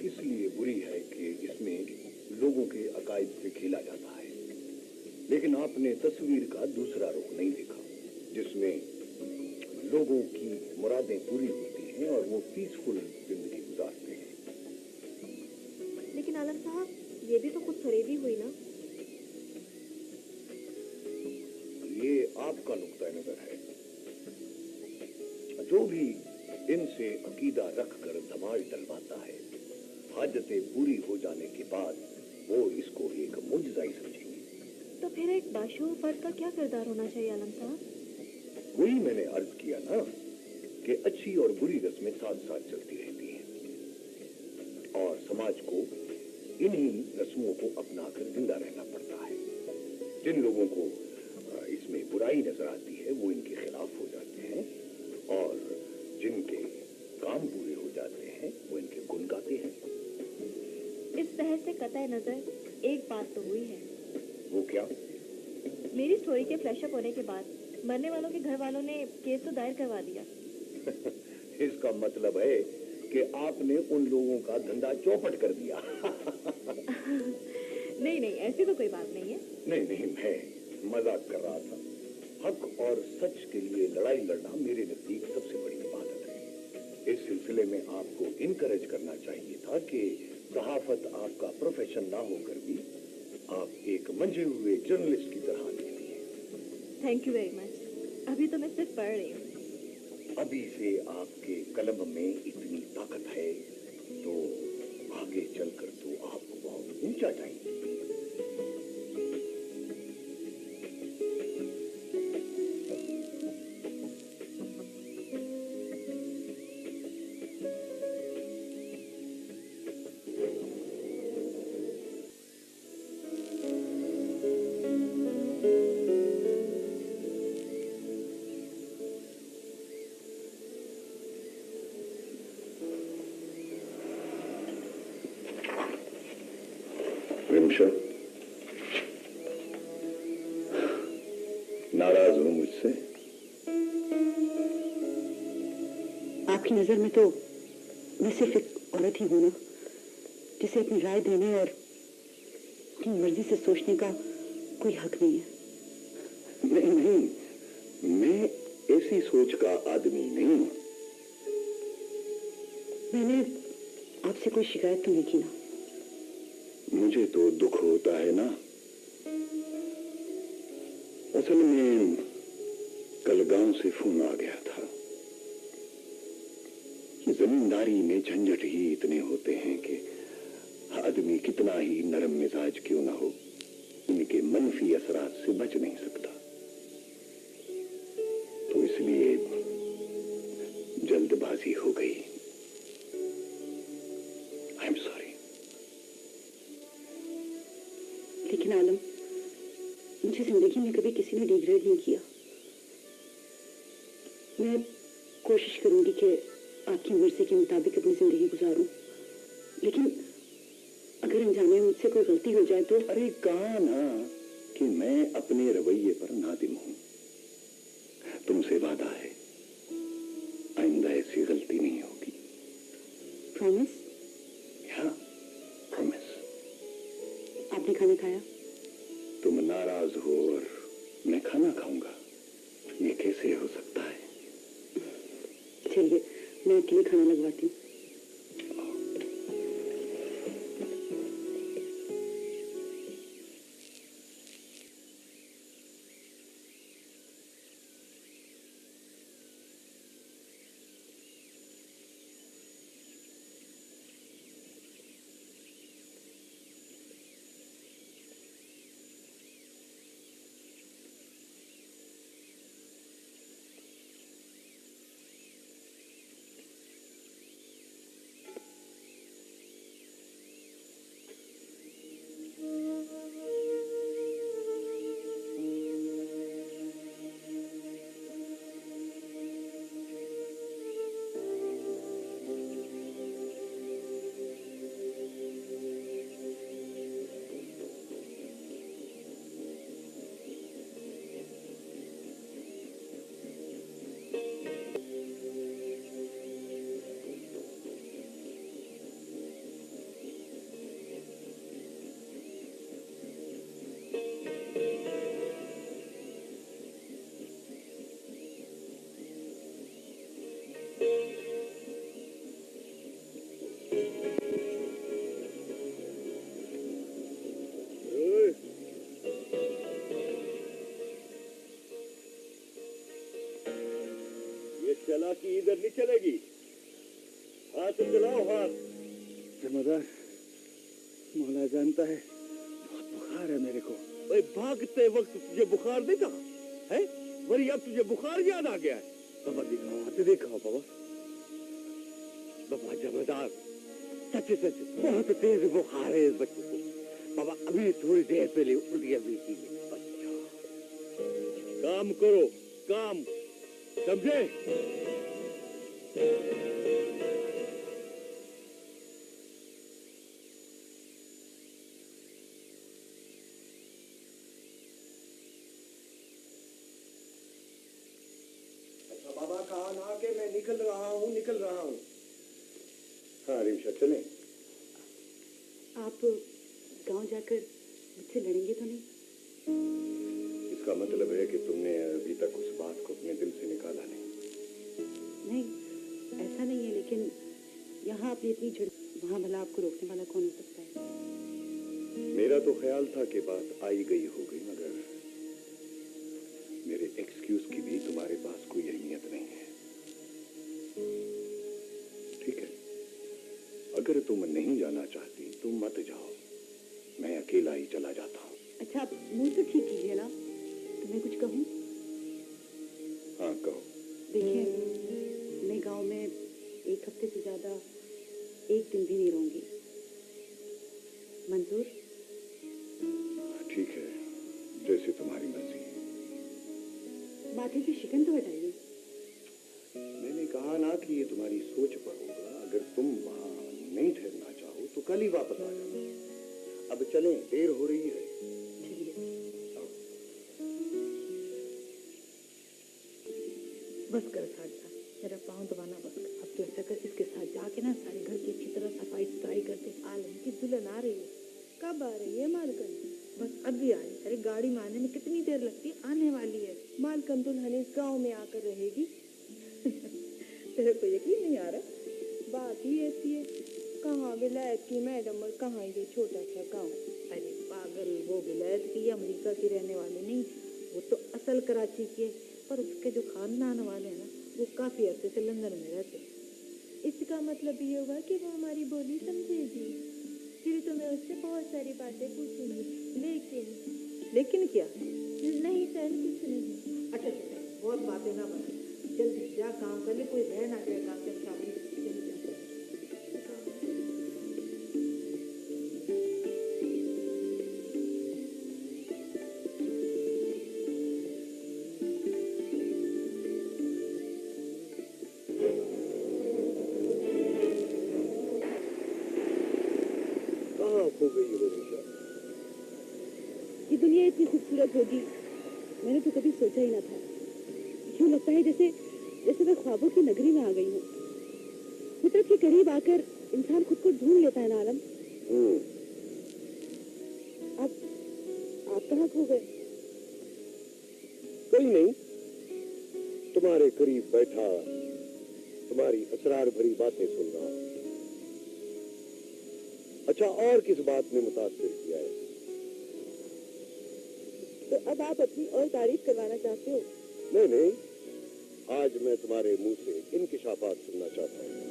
इसलिए बुरी है कि इसमें लोगों के अकायद से खेला जाता है। लेकिन आपने तस्वीर का दूसरा रुख नहीं देखा, जिसमें लोगों की मुरादें पूरी होती हैं और वो पीसफुल जिंदगी गुजारते हैं। लेकिन आलम साहब, ये भी तो कुछ फरेबी हुई ना। ये आपका नुक्ता नजर है। जो भी इनसे अकीदा रखकर धमाल डलवाता है, हाजतें पूरी हो जाने के बाद वो इसको एक मुजज़ा ही समझेंगे। तो फिर एक बाशूर फर्द का क्या किरदार होना चाहिए आलम साहब? वही मैंने अर्ज किया ना कि अच्छी और बुरी रस्में साथ साथ चलती रहती हैं और समाज को इन्हीं रस्मों को अपनाकर जिंदा रहना पड़ता है। जिन लोगों को इसमें बुराई नजर आती है वो इनके खिलाफ हो जाते हैं और जिनके काम पूरे हो जाते हैं वो इनके गुण गाते हैं। इस बहस से कतई नजर एक बात तो हुई है। वो क्या? मेरी स्टोरी के फ्लैशअप होने के बाद मरने वालों के घर वालों ने केस तो दायर करवा दिया। इसका मतलब है कि आपने उन लोगों का धंधा चौपट कर दिया। नहीं नहीं, ऐसी तो कोई बात नहीं है। नहीं, मैं मजाक कर रहा था। हक और सच के लिए लड़ाई लड़ना मेरे नजदीक सबसे बड़ी इबादत है। इस सिलसिले में आपको इनकरेज करना चाहिए था कि सहाफत आपका प्रोफेशन ना होकर भी आप एक मंझे हुए जर्नलिस्ट की तरह लिखती हैं। Thank you very much. अभी तो मैं सिर्फ पढ़ रही हूँ। अभी से आपके कलम में इतनी ताकत है तो आगे चलकर तो आपको बहुत ऊंचा जाएंगे। नाराज हो मुझसे? आपकी नजर में तो मैं सिर्फ एक औरत ही हूं ना, जिसे अपनी राय देने और अपनी मर्जी से सोचने का कोई हक नहीं है। नहीं, मैं ऐसी सोच का आदमी नहीं हूं। मैंने आपसे कोई शिकायत तो नहीं की ना? मुझे तो दुख होता है ना। असल में कल गांव से फोन आ गया था कि जमींदारी में झंझट ही इतने होते हैं कि आदमी कितना ही नरम मिजाज क्यों ना हो, इनके मनफी असरात से बच नहीं सकता। तो इसलिए जल्दबाजी हो गई। I am sorry. लेकिन आलम, मुझे जिंदगी में कभी किसी ने डिग्रेड नहीं किया। मैं कोशिश करूंगी कि आपकी मर्जी के मुताबिक अपनी जिंदगी गुजारूं, लेकिन अगर अनजाने में मुझसे कोई गलती हो जाए तो? अरे कहा ना कि मैं अपने रवैये पर नादिम हूं। तुमसे वादा है, आइंदा ऐसी गलती नहीं होगी। प्रॉमिस? हाँ, प्रॉमिस। आपने खाना खाया? तुम नाराज हो और मैं खाना खाऊंगा, ये कैसे हो सकता है? चलिए, मैं अकेले खाना लगवाती हूँ। चालाकी इधर नहीं चलेगी। हाथ चलाओ, हाथ। जमादार, मौला जानता है बहुत बुखार है मेरे को। भाई भागते वक्त तुझे बुखार नहीं था, है? वही अब तुझे बुखार याद आ गया है। बाबा दिखाओ, हाथ दिखाओ बाबा। बाबा जमादार, सच सच बहुत तेज बुखार है इस बच्चे को। बाबा अभी थोड़ी देर पहले उल्टियां भी की। अच्छा, काम करो, काम, समझे? बाबा कहा ना कि मैं निकल रहा हूँ। हाँ रिमशा, चले। आप गांव जाकर मुझसे लड़ेंगे तो नहीं? इसका मतलब है कि तुमने अभी तक उस बात को अपने दिल से निकाला नहीं। नहीं, ऐसा नहीं है, लेकिन यहाँ आपने इतनी झड़, वहाँ भला आपको रोकने वाला कौन हो सकता है? मेरा तो ख्याल था कि बात आई गई हो गई, मगर मेरे एक्सक्यूज की भी तुम्हारे पास कोई अहमियत नहीं है। ठीक है, अगर तुम नहीं जाना चाहती तो मत जाओ, मैं अकेला ही चला जाता हूँ। अच्छा, आप मुंह तो ठीक कीजिए ना। तो मैं कुछ कहूँ? हाँ कहो। देखिए, मैं गांव में एक हफ्ते से ज्यादा एक दिन भी नहीं रहूंगी। मंजूर? ठीक है, जैसे तुम्हारी मर्जी। माथे की शिकन तो हटाइए। मैंने कहा ना कि ये तुम्हारी सोच पर होगा। अगर तुम वहाँ नहीं ठहरना चाहो तो कल ही वापस आ जाओ। अब चलें, देर हो रही है। बस कर साजा, मेरा पाँव दबाना बस कर। अब तो ऐसा कर, इसके साथ जाके ना सारे घर की अच्छी तरह सफाई सुथराई करते। आलम की दुल्हन आ रही है। कब आ रही है मालकन? बस अभी आई। अरे गाड़ी में आने में कितनी देर लगती है, आने वाली है। मालकन दुल्हन इस गांव में आकर रहेगी। तेरे को यकीन नहीं आ रहा? बात ही ऐसी है, कहाँ विलायत की मैडम और कहाँ ये छोटा सा गांव। अरे पागल, वो विलायत की अमेरिका की रहने वाले नहीं, वो तो असल कराची की है। पर उसके जो खानदान वाले हैं ना, वो काफी अरसे से लंदन में रहते हैं। इसका मतलब ये होगा कि वो हमारी बोली समझेगी। फिर तो मैं उससे बहुत सारी बातें पूछूंगी। लेकिन क्या? नहीं सर, कुछ नहीं। अच्छा अच्छा, बहुत बातें ना बना, जल्दी जा काम कर ले, कोई रह ना गया काम से। शादी हो गई हो रिमशा। ये दुनिया इतनी खूबसूरत होगी, मैंने तो कभी सोचा ही ना था। यूँ लगता है जैसे जैसे मैं ख्वाबों की नगरी में आ गई हूँ। फितरत के करीब आकर इंसान खुद को ढूंढ लेता है ना आलम। आप कहाँ खो गए? कहीं नहीं, तुम्हारे करीब बैठा तुम्हारी असरार भरी बातें सुन रहा हूँ। अच्छा, और किस बात ने मुतासिर किया है? तो अब आप अपनी और तारीफ करवाना चाहते हो? नहीं नहीं, आज मैं तुम्हारे मुंह से इंकिशाफात सुनना चाहता हूँ।